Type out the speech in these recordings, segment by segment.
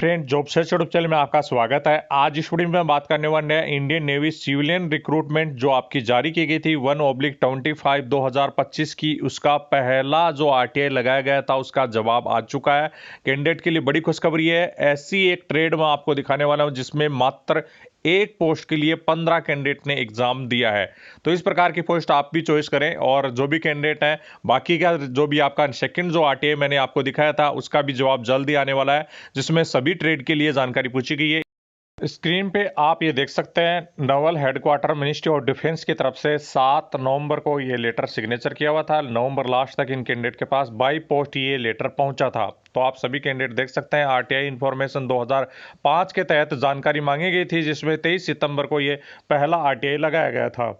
Friend, job search YouTube channel में आपका स्वागत है। आज इस वीडियो में बात करने वाले हैं इंडियन नेवी सिविलियन रिक्रूटमेंट जो आपकी जारी की गई थी 1/25 2025 की। उसका पहला जो आरटीआई लगाया गया था उसका जवाब आ चुका है। कैंडिडेट के लिए बड़ी खुशखबरी है। ऐसी एक ट्रेड में आपको दिखाने वाला हूं जिसमें मात्र एक पोस्ट के लिए 15 कैंडिडेट ने एग्जाम दिया है। तो इस प्रकार की पोस्ट आप भी चॉइस करें और जो भी कैंडिडेट है, बाकी का जो भी आपका सेकंड जो आरटीआई मैंने आपको दिखाया था उसका भी जवाब जल्दी आने वाला है, जिसमें सभी ट्रेड के लिए जानकारी पूछी गई है। स्क्रीन पे आप ये देख सकते हैं Naval headquarter ministry of defence की तरफ से 7 नवंबर को ये लेटर सिग्नेचर किया हुआ था। नवंबर लास्ट तक इन कैंडिडेट के पास बाई पोस्ट ये लेटर पहुंचा था। तो आप सभी कैंडिडेट देख सकते हैं आरटीआई इंफॉर्मेशन 2005 के तहत जानकारी मांगी गई थी, जिसमें 23 सितंबर को ये पहला आरटीआई लगाया गया था।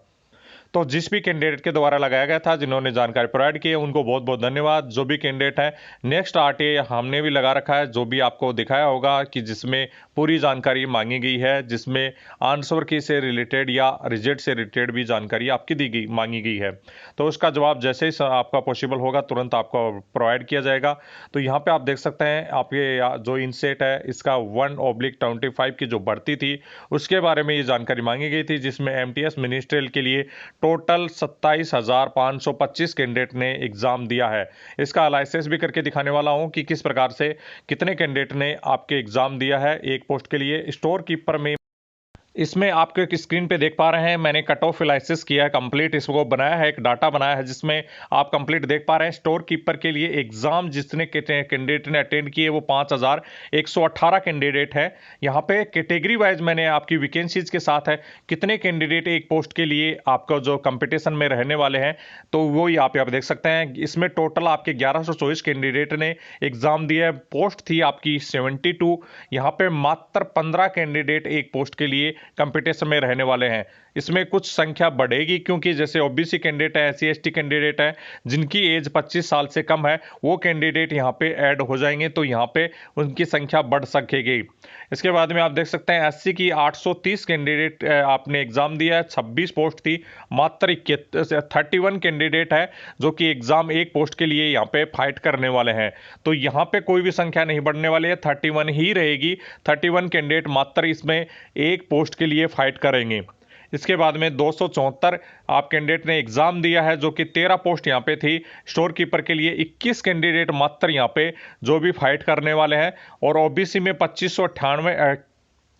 तो जिस भी कैंडिडेट के द्वारा लगाया गया था, जिन्होंने जानकारी प्रोवाइड की है, उनको बहुत बहुत धन्यवाद। जो भी कैंडिडेट है, नेक्स्ट आरटीआई हमने भी लगा रखा है, जो भी आपको दिखाया होगा कि जिसमें पूरी जानकारी मांगी गई है, जिसमें आंसर की से रिलेटेड या रिजल्ट से रिलेटेड भी जानकारी आपकी दी गई मांगी गई है। तो उसका जवाब जैसे ही आपका पॉसिबल होगा तुरंत आपको प्रोवाइड किया जाएगा। तो यहाँ पे आप देख सकते हैं, आप ये जो इनसेट है इसका 1/25 की जो भर्ती थी उसके बारे में ये जानकारी मांगी गई थी, जिसमें एमटीएस मिनिस्ट्रियल के लिए टोटल 27,525 कैंडिडेट ने एग्जाम दिया है। इसका एनालिसिस भी करके दिखाने वाला हूं कि किस प्रकार से कितने कैंडिडेट ने आपके एग्जाम दिया है एक पोस्ट के लिए। स्टोर कीपर में इसमें आपके स्क्रीन पे देख पा रहे हैं, मैंने कट ऑफ एनालिसिस किया है कंप्लीट, इसको बनाया है, एक डाटा बनाया है जिसमें आप कंप्लीट देख पा रहे हैं। स्टोर कीपर के लिए एग्जाम जितने कैंडिडेट ने अटेंड किए वो 5,118 कैंडिडेट है। यहाँ पे कैटेगरी वाइज मैंने आपकी वैकेंसीज के साथ है कितने कैंडिडेट एक पोस्ट के लिए आपका जो कंपटीशन में रहने वाले हैं, तो वो यहाँ पे आप देख सकते हैं। इसमें टोटल आपके 1124 कैंडिडेट ने एग्जाम दिया है। पोस्ट थी आपकी 72, यहाँ पे मात्र 15 कैंडिडेट एक पोस्ट के लिए कंपटीशन में रहने वाले हैं। इसमें कुछ संख्या बढ़ेगी क्योंकि जैसे ओबीसी कैंडिडेट है, एससी एसटी कैंडिडेट है, जिनकी एज 25 साल से कम है, वो कैंडिडेट यहाँ पे ऐड हो जाएंगे, तो यहाँ पे उनकी संख्या बढ़ सकेगी। इसके बाद में आप देख सकते हैं एससी की 830 कैंडिडेट आपने एग्जाम दिया है। 26 पोस्ट थी, मात्र 31 कैंडिडेट है जो कि एग्जाम एक पोस्ट के लिए यहाँ पे फाइट करने वाले हैं। तो यहाँ पे कोई भी संख्या नहीं बढ़ने वाली है, 31 ही रहेगी। 31 कैंडिडेट मात्र इसमें एक पोस्ट के लिए फाइट करेंगे। इसके बाद में 274 आप कैंडिडेट ने एग्जाम दिया है, जो कि 13 पोस्ट यहाँ पे थी। स्टोर कीपर के लिए 21 कैंडिडेट मात्र यहाँ पे जो भी फाइट करने वाले हैं। और ओबीसी में 2598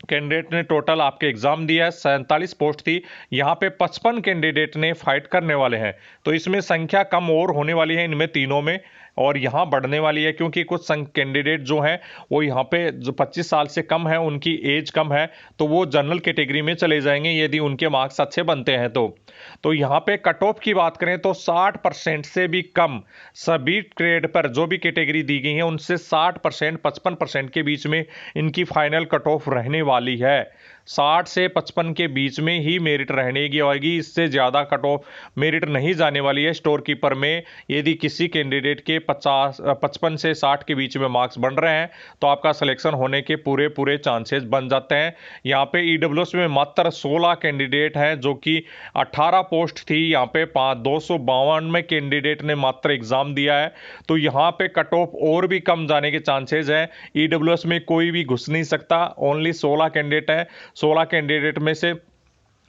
कैंडिडेट ने टोटल आपके एग्जाम दिया है। 47 पोस्ट थी, यहाँ पे 55 कैंडिडेट ने फाइट करने वाले हैं। तो इसमें संख्या कम और होने वाली है इनमें तीनों में, और यहाँ बढ़ने वाली है क्योंकि कुछ कैंडिडेट जो हैं वो यहाँ पे जो 25 साल से कम है, उनकी एज कम है, तो वो जनरल कैटेगरी में चले जाएंगे यदि उनके मार्क्स अच्छे बनते हैं। तो यहाँ पे कट ऑफ की बात करें तो 60% से भी कम सभी ट्रेड पर जो भी कैटेगरी दी गई है उनसे 60% 55% के बीच में इनकी फाइनल कट ऑफ रहने वाली है। 60 से 55 के बीच में ही मेरिट रहने की होगी, इससे ज़्यादा कट ऑफ मेरिट नहीं जाने वाली है। स्टोर कीपर में यदि किसी कैंडिडेट के 55 से 60 के बीच में मार्क्स बन रहे हैं तो आपका सिलेक्शन होने के पूरे पूरे चांसेस बन जाते हैं। यहाँ पे ईडब्ल्यूएस में मात्र 16 कैंडिडेट हैं, जो कि 18 पोस्ट थी, यहाँ पे 252 कैंडिडेट ने मात्र एग्जाम दिया है। तो यहाँ पे कट ऑफ और भी कम जाने के चांसेस हैं। ईडब्ल्यूएस में कोई भी घुस नहीं सकता, ओनली 16 कैंडिडेट है। 16 कैंडिडेट में से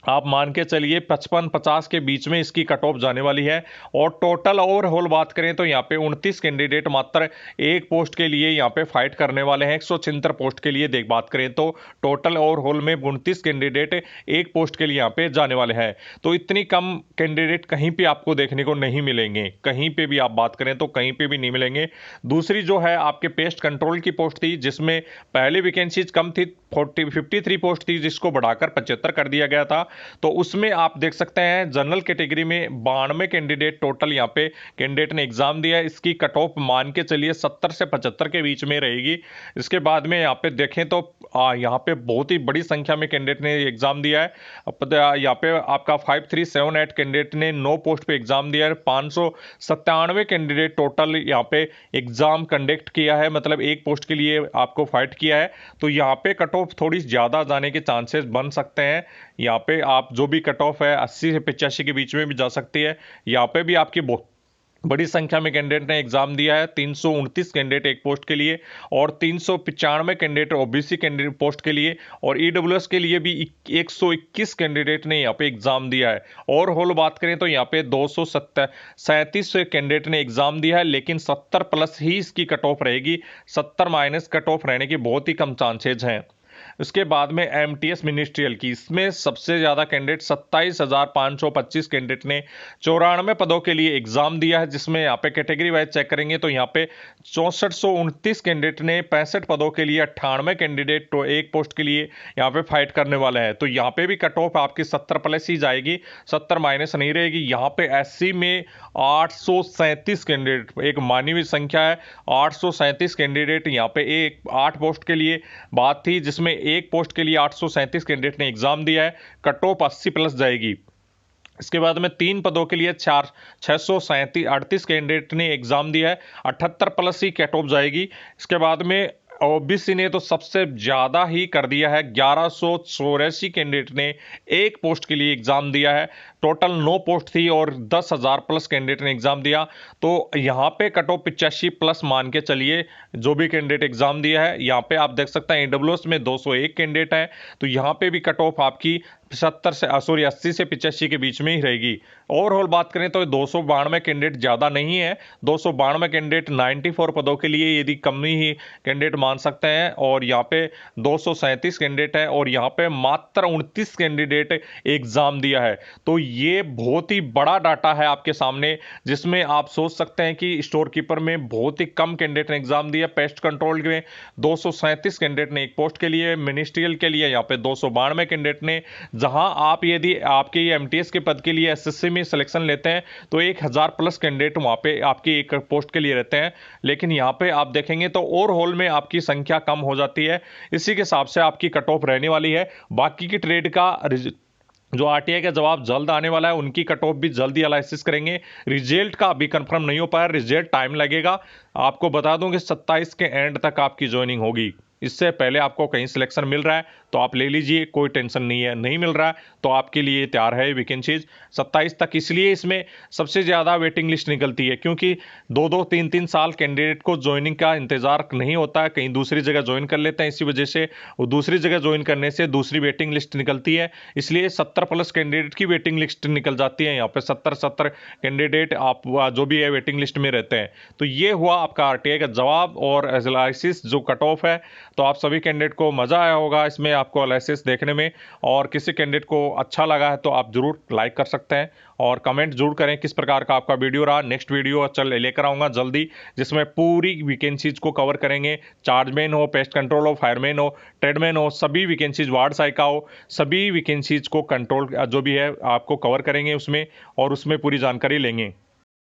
आप मान के चलिए 55-50 के बीच में इसकी कट ऑफ जाने वाली है। और टोटल ओवरऑल बात करें तो यहाँ पे 29 कैंडिडेट मात्र एक पोस्ट के लिए यहाँ पे फाइट करने वाले हैं। 176 पोस्ट के लिए बात करें तो टोटल ओवरऑल में 29 कैंडिडेट एक पोस्ट के लिए यहाँ पे जाने वाले हैं। तो इतनी कम कैंडिडेट कहीं पे आपको देखने को नहीं मिलेंगे, कहीं पे भी आप बात करें तो कहीं पे भी नहीं मिलेंगे। दूसरी जो है आपके पेस्ट कंट्रोल की पोस्ट थी, जिसमें पहले वैकेंसीज कम थी, 53 पोस्ट थी, जिसको बढ़ाकर 75 कर दिया गया था। तो उसमें आप देख सकते हैं जनरल कैटेगरी में 92 कैंडिडेट टोटल यहाँ पे कैंडिडेट ने एग्जाम दिया है। इसकी कट ऑफ मान के चलिए 70 से 75 के बीच में रहेगी। इसके बाद में यहाँ पे देखें तो यहाँ पे बहुत ही बड़ी संख्या में कैंडिडेट ने एग्जाम दिया है। यहाँ पे आपका 5378 कैंडिडेट ने 9 पोस्ट पे एग्जाम दिया है। 597 कैंडिडेट टोटल यहाँ पे एग्जाम कंडक्ट किया है, मतलब एक पोस्ट के लिए आपको फाइट किया है। तो यहाँ पे कट ऑफ थोड़ी ज़्यादा जाने के चांसेस बन सकते हैं। यहाँ पे आप जो भी कट ऑफ है 80 से 85 के बीच में भी जा सकती है। यहाँ पे भी आपकी बड़ी संख्या में कैंडिडेट ने एग्जाम दिया है। 329 कैंडिडेट एक पोस्ट के लिए और 395 कैंडिडेट ओबीसी कैंडिडेट पोस्ट के लिए, और ईडब्ल्यूएस के लिए भी 121 कैंडिडेट ने यहाँ पे एग्जाम दिया है। ओवरऑल बात करें तो यहाँ पे 237 कैंडिडेट ने एग्जाम दिया है, लेकिन 70 प्लस ही इसकी कट ऑफ रहेगी। 70 माइनस कट ऑफ रहने की बहुत ही कम चांसेज हैं। उसके बाद में एमटीएस मिनिस्ट्रियल की, इसमें सबसे ज्यादा कैंडिडेट 27,525 कैंडिडेट ने 94 पदों के लिए एग्जाम दिया है, जिसमें यहाँ पे कैटेगरी वाइज चेक करेंगे तो यहाँ पे 6429 कैंडिडेट ने 65 पदों के लिए 98 कैंडिडेट तो एक पोस्ट के लिए यहाँ पे फाइट करने वाले हैं। तो यहाँ पे भी कट ऑफ आपकी 70 प्लस ही जाएगी, 70 माइनस नहीं रहेगी। यहाँ पे एससी में 837 कैंडिडेट, एक मानवीय संख्या है, 837 कैंडिडेट यहाँ पे एक 8 पोस्ट के लिए बात थी, जिसमें एक पोस्ट के लिए 837 कैंडिडेट ने एग्जाम दिया है। कट ऑफ 80 प्लस जाएगी। इसके बाद में 3 पदों के लिए 638 कैंडिडेट ने एग्जाम दिया है, 78 प्लस ही कट ऑफ जाएगी। इसके बाद में ओबीसी ने तो सबसे ज्यादा ही कर दिया है, 1184 कैंडिडेट ने एक पोस्ट के लिए एग्जाम दिया है। टोटल 9 पोस्ट थी और 10,000 प्लस कैंडिडेट ने एग्जाम दिया। तो यहाँ पे कट ऑफ 85 प्लस मान के चलिए जो भी कैंडिडेट एग्जाम दिया है। यहाँ पे आप देख सकते हैं ईडब्ल्यूएस में 201 कैंडिडेट है, तो यहाँ पे भी कट ऑफ आपकी 75 से 80 से 85 के बीच में ही रहेगी। ओवरऑल बात करें तो 292 कैंडिडेट ज्यादा नहीं है, 292 कैंडिडेट 94 पदों के लिए यदि कम ही कैंडिडेट मान सकते हैं, और यहाँ पे 237 कैंडिडेट है और यहाँ पे मात्र 29 कैंडिडेट एग्जाम दिया है। तो ये बहुत ही बड़ा डाटा है आपके सामने, जिसमें आप सोच सकते हैं कि स्टोर कीपर में बहुत ही कम कैंडिडेट ने एग्जाम दिया। पेस्ट कंट्रोल में 237 कैंडिडेट ने एक पोस्ट के लिए, मिनिस्ट्रियल के लिए यहाँ पे 292 कैंडिडेट ने। जहां आप यदि आपके एमटीएस के पद के लिए एसएससी में सिलेक्शन लेते हैं तो 1000 प्लस कैंडिडेट वहां पे आपकी एक पोस्ट के लिए रहते हैं, लेकिन यहां पे आप देखेंगे तो ओवरऑल में आपकी संख्या कम हो जाती है। इसी के हिसाब से आपकी कट ऑफ रहने वाली है। बाकी की ट्रेड का जो आरटीआई का जवाब जल्द आने वाला है, उनकी कट ऑफ भी जल्दी एनालिसिस करेंगे। रिजल्ट का अभी कंफर्म नहीं हो पाया, रिजल्ट टाइम लगेगा। आपको बता दूं कि 27 के एंड तक आपकी ज्वाइनिंग होगी। इससे पहले आपको कहीं सिलेक्शन मिल रहा है तो आप ले लीजिए, कोई टेंशन नहीं है। नहीं मिल रहा है तो आपके लिए तैयार है वैकेंसीज 27 तक। इसलिए इसमें सबसे ज़्यादा वेटिंग लिस्ट निकलती है, क्योंकि 2-2, 3-3 साल कैंडिडेट को ज्वाइनिंग का इंतजार नहीं होता है, कहीं दूसरी जगह ज्वाइन कर लेते हैं। इसी वजह से वो दूसरी जगह ज्वाइन करने से दूसरी वेटिंग लिस्ट निकलती है, इसलिए 70 प्लस कैंडिडेट की वेटिंग लिस्ट निकल जाती है। यहाँ पे 70 कैंडिडेट आप जो भी है वेटिंग लिस्ट में रहते हैं। तो ये हुआ आपका आरटीआई का जवाब और एनालिसिस जो कट ऑफ है। तो आप सभी कैंडिडेट को मजा आया होगा इसमें आपको एनालिसिस देखने में, और किसी कैंडिडेट को अच्छा लगा है तो आप जरूर लाइक कर सकते हैं और कमेंट जरूर करें किस प्रकार का आपका वीडियो रहा। नेक्स्ट वीडियो लेकर आऊंगा जल्दी, जिसमें पूरी वैकेंसीज को कवर करेंगे। चार्जमैन हो, पेस्ट कंट्रोल हो, फायरमैन हो, ट्रेडमैन हो, सभी वैकेंसीज, वार्ड साइका हो, सभी वैकेंसीज को कंट्रोल जो भी है आपको कवर करेंगे उसमें, और उसमें पूरी जानकारी लेंगे।